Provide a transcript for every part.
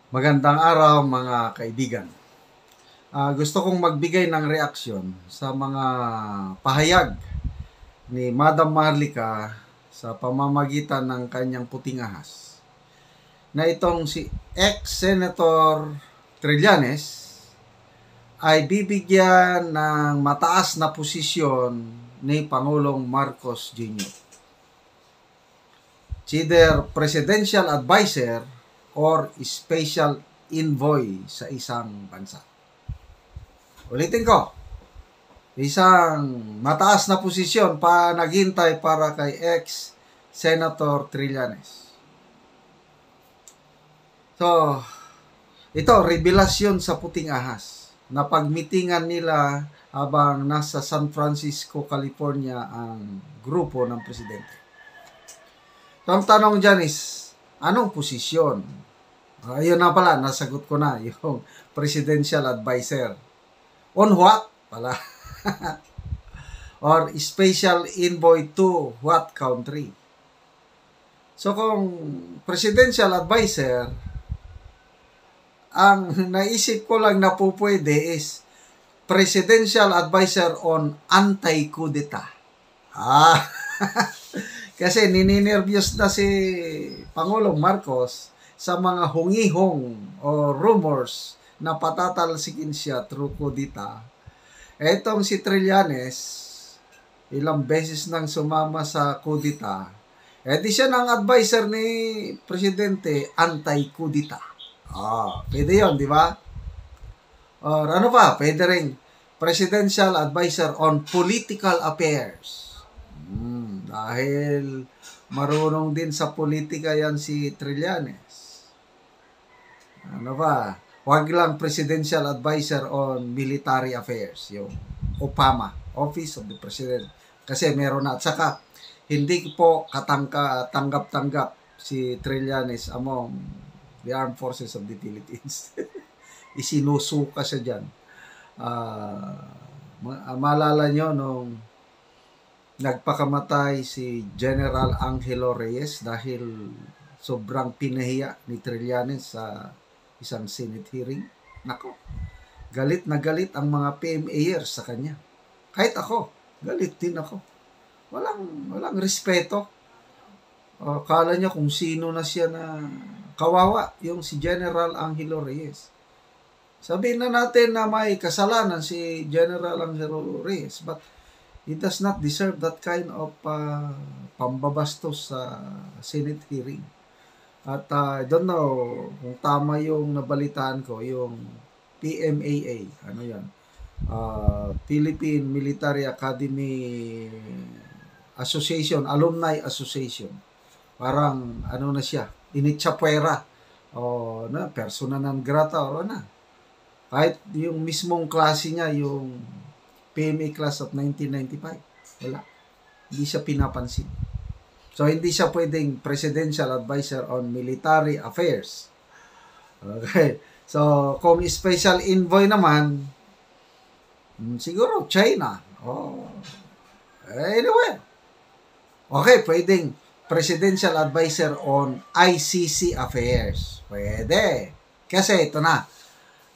Magandang araw mga kaibigan. Gusto kong magbigay ng reaksyon sa mga pahayag ni Madam Marlica sa pamamagitan ng kanyang puting ahas na itong si ex-Senator Trillanes ay bibigyan ng mataas na posisyon ni Pangulong Marcos Jr. It's either presidential advisor or special envoy sa isang bansa. Ulitin ko, isang mataas na posisyon pa naghintay para kay ex-Senator Trillanes. So, ito, revelasyon sa puting ahas na pagmitingan nila habang nasa San Francisco, California ang grupo ng presidente. So, ang tanong dyan is, anong posisyon? Ayun na pala, nasagot ko na, yung presidential advisor. On what? Pala. Or special envoy to what country? So kung presidential advisor, ang naisip ko lang na po pwede is presidential advisor on anti-kudeta. Kasi nininervyos na si Pangulong Marcos sa mga hungihong o rumors na patatalsikin siya through kudeta. Etong si Trillanes, ilang beses nang sumama sa kudeta. Di siya ng advisor ni Presidente anti-kudeta. Pwede yun, di ba? Or ano pa, pwede rin presidential advisor on political affairs. Dahil marunong din sa politika yan si Trillanes. Ano ba? Huwag lang presidential advisor on military affairs, yung OPAMA, Office of the President. Kasi meron na. At saka, hindi po tanggap-tanggap si Trillanes among the Armed Forces of the Philippines. Isinusuka siya dyan. Maalala nyo nung nagpakamatay si General Angelo Reyes dahil sobrang pinahiya ni Trillanes sa isang Senate hearing. Nako, galit na galit ang mga PMAers sa kanya. Kahit ako, galit din ako. Walang respeto. Kala niya kung sino na siya na kawawa, yung si General Angelo Reyes. Sabihin na natin na may kasalanan si General Angelo Reyes, but he does not deserve that kind of pambabastos sa Senate hearing. At I don't know kung tama yung nabalitaan ko, yung PMAA, ano yan? Philippine Military Academy Association, Alumni Association. Parang ano na siya, initsapwera o na persona non grata o na. Kahit yung mismong klase niya, yung PMA class of 1995, wala. Hindi siya pinapansin. So, hindi siya pwedeng presidential advisor on military affairs. Okay. So, kung special envoy naman, siguro China. Anyway. Okay, pwedeng presidential advisor on ICC affairs. Pwede. Kasi ito na.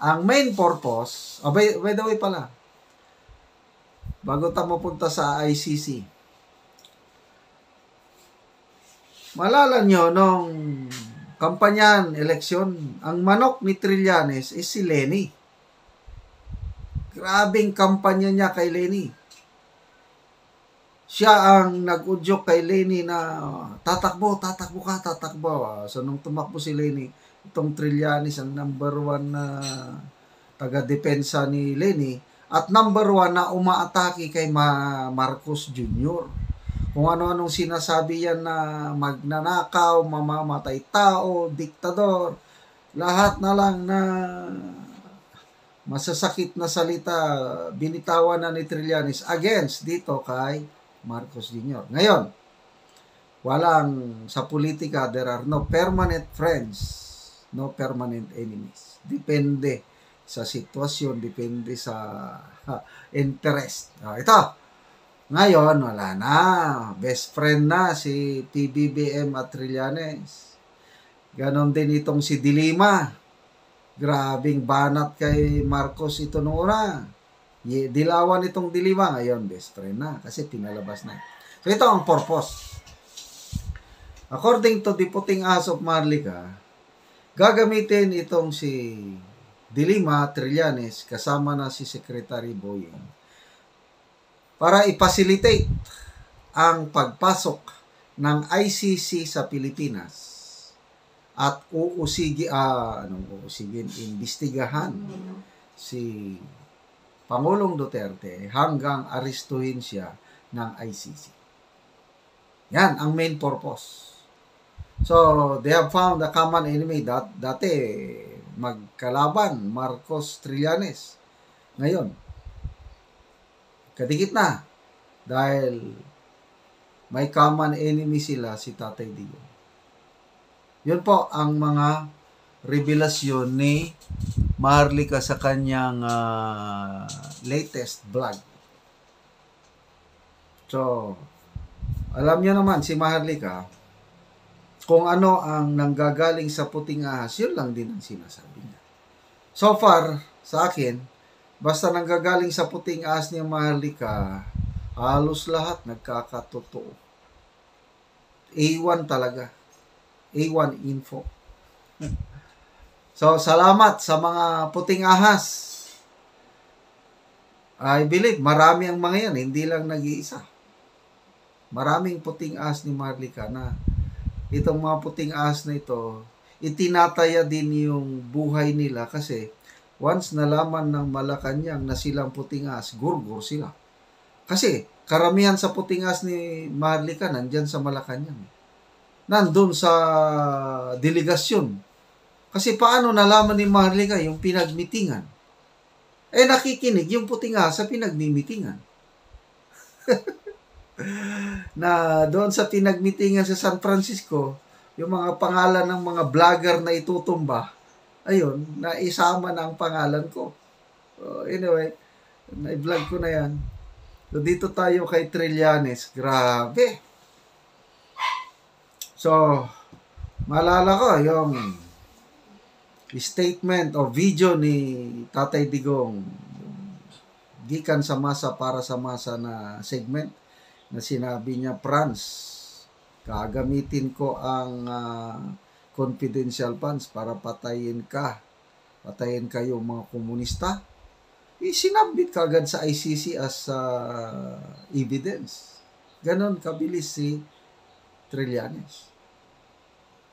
Ang main purpose, by the way pala, bago tayo mapunta sa ICC, malala nyo, nung kampanyan, eleksyon, ang manok ni Trillanes is si Leni. Grabing kampanya niya kay Leni. Siya ang nag-udyok kay Leni na tatakbo ka. So, nung tumakbo si Leni, itong Trillanes ang number 1 na taga-depensa ni Leni at number 1 na umaatake kay Marcos Jr. Kung ano-anong sinasabi yan na magnanakaw, mamamatay tao, diktador, lahat na lang na masasakit na salita, binitawan na ni Trillanes against dito kay Marcos Jr. Ngayon, sa politika, there are no permanent friends, no permanent enemies. Depende sa sitwasyon, depende sa interest. Ito, ngayon, wala na. Best friend na si PBBM at Trillanes. Ganon din itong si Dilima. Grabing banat kay Marcos ito noong una. Dilawan itong dilima. Ngayon, best friend na. Kasi pinalabas na. So, ito ang purpose. According to the Puting Ahas of Maharlika, gagamitin itong si Dilima Trillanes kasama na si Secretary Boying para i-facilitate ang pagpasok ng ICC sa Pilipinas at imbestigahan si Pangulong Duterte hanggang arestuhin siya ng ICC. Yan ang main purpose. So, they have found a common enemy. Dati, magkalaban, Marcos Trillanes. Ngayon, kadikit na. Dahil may common enemy sila, si Tatay Digong. Yun po ang mga revelasyon ni Maharlika sa kanyang latest vlog. So, alam niyo naman si Maharlika, kung ano ang nanggagaling sa Puting Ahas, yun lang din ang sinasabi niya. So far, sa akin, basta nanggagaling sa Puting Ahas ni Maharlika, halos lahat nagkakatotoo. A1 talaga. A1 info. So, salamat sa mga Puting Ahas. I believe, marami ang mga yan. Hindi lang nag-iisa. Maraming Puting Ahas ni Maharlika na itong mga Puting Ahas na ito, itinataya din yung buhay nila kasi once nalaman ng Malacanang na silang Puting Ahas, gurgur sila. Kasi karamihan sa Puting Ahas ni Maharlika nandyan sa Malacanang. Nandun sa delegasyon. Kasi paano nalaman ni Maharlika yung pinagmitingan? Nakikinig yung Puting Ahas sa pinagmimitingan. Na doon sa pinagmitingan sa San Francisco, yung mga pangalan ng mga vlogger na itutumba, ayun, naisama na ang pangalan ko. Anyway, na-vlog ko na yan. So, dito tayo kay Trillanes. Grabe. So, maalala ko yung statement o video ni Tatay Digong gikan sa masa para sa masa na segment na sinabi niya, Franz, gagamitin ko ang confidential funds para patayin kayo mga komunista. Sinabit kagad sa ICC as evidence. Ganon kabilis si Trillanes.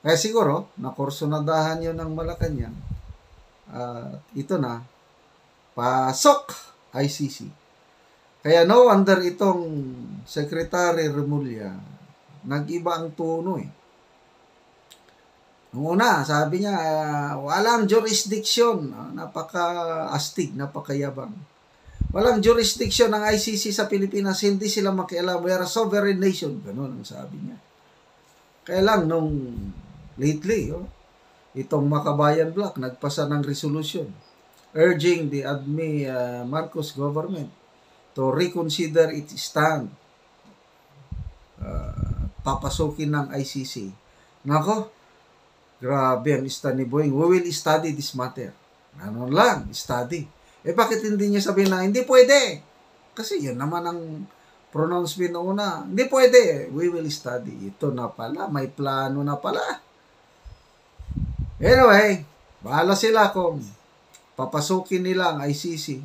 Kaya siguro, nakursunadahan yun ng Malacanang. Ito na, pasok ICC. Kaya no wonder itong Secretary Remulla, nag-iba ang tono eh. Noong una, sabi niya, walang jurisdiction. Napaka-astig, napakayabang. Walang jurisdiction ng ICC sa Pilipinas, hindi sila makialam. We are a sovereign nation. Ganun ang sabi niya. Kaya lang, nung lately, itong Makabayan Bloc, nagpasa ng resolution urging the Marcos government to reconsider its stand. Papasukin ng ICC. Nako, grabe ang stand ni Boying. We will study this matter. Ano lang, study. Bakit hindi niya sabihin na, hindi pwede? Kasi yun naman ang pronouncement na una. Hindi pwede. We will study. Ito na pala. May plano na pala. Anyway, bahala sila kung papasukin nila ang ICC.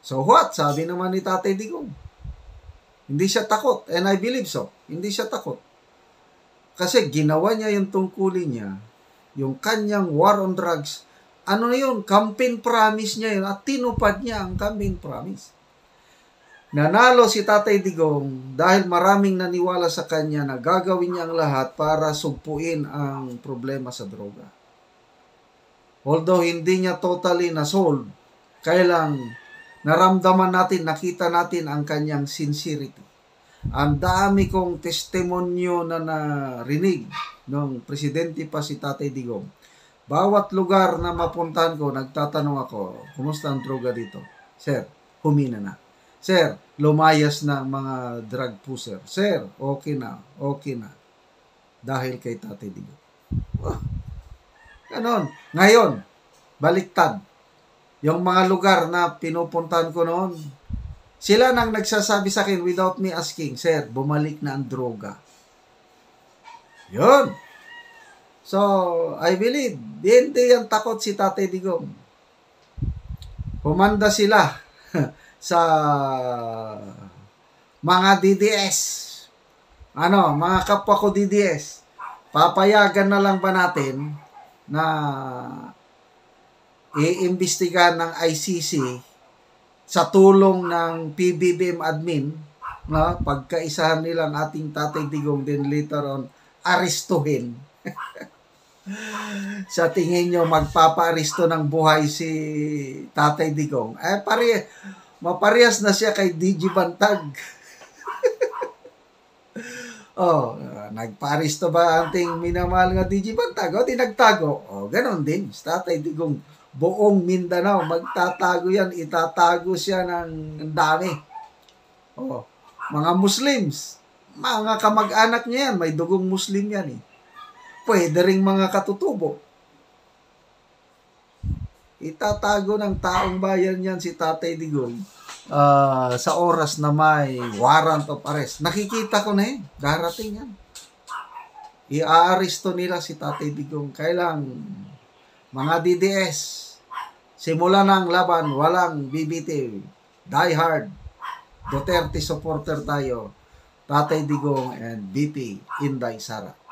So what? Sabi naman ni Tatay Digong. Hindi siya takot. And I believe so. Hindi siya takot. Kasi ginawa niya yung tungkulin niya. Yung kanyang war on drugs. Ano na yun? Campaign promise niya yun. At tinupad niya ang campaign promise. Nanalo si Tatay Digong dahil maraming naniwala sa kanya na gagawin niya ang lahat para sugpuin ang problema sa droga. Although hindi niya totally na-solve, kaya lang naramdaman natin, nakita natin ang kanyang sincerity. Ang dami kong testimonyo na narinig nung presidente pa si Tatay Digong. Bawat lugar na mapuntahan ko, nagtatanong ako, kumusta ang droga dito? Sir, humina na. Sir, lumayas na ang mga drug pusher. Sir, okay na, okay na. Dahil kay Tatay Digong. Ganon. Ngayon, Baliktad. Yung mga lugar na pinupuntahan ko noon, sila nang nagsasabi sa akin without me asking, Sir, bumalik na ang droga. Yun. So, I believe, hindi yan takot si Tatay Digong. Humanda sila sa mga DDS. Mga kapwa ko DDS. Papayagan na lang ba natin na iimbestigahan ng ICC sa tulong ng PBBM admin, pagkaisahan nila ang ating Tatay Digong, then later on, aristuhin. Sa tingin nyo, magpapa-aristo ng buhay si Tatay Digong? Maparehas na siya kay DG Bantag. Nagpa-aristo ba ating minamahal nga DG Bantag? Tinagtago. Ganon din. Tatay Digong, buong Mindanao, magtatago yan. Itatago siya ng dami. Mga Muslims, mga kamag-anak niya yan, may dugong Muslim yan Pwede ring mga katutubo. Itatago ng taong bayan yan si Tatay Digong sa oras na may warrant of arrest. Nakikita ko na darating yan. Iaaristo nila si Tatay Digong. Kailang mga DDS, simula ng laban, walang bibitiw. Die hard. Duterte supporter tayo. Tatay Digong and BP Inday Sara.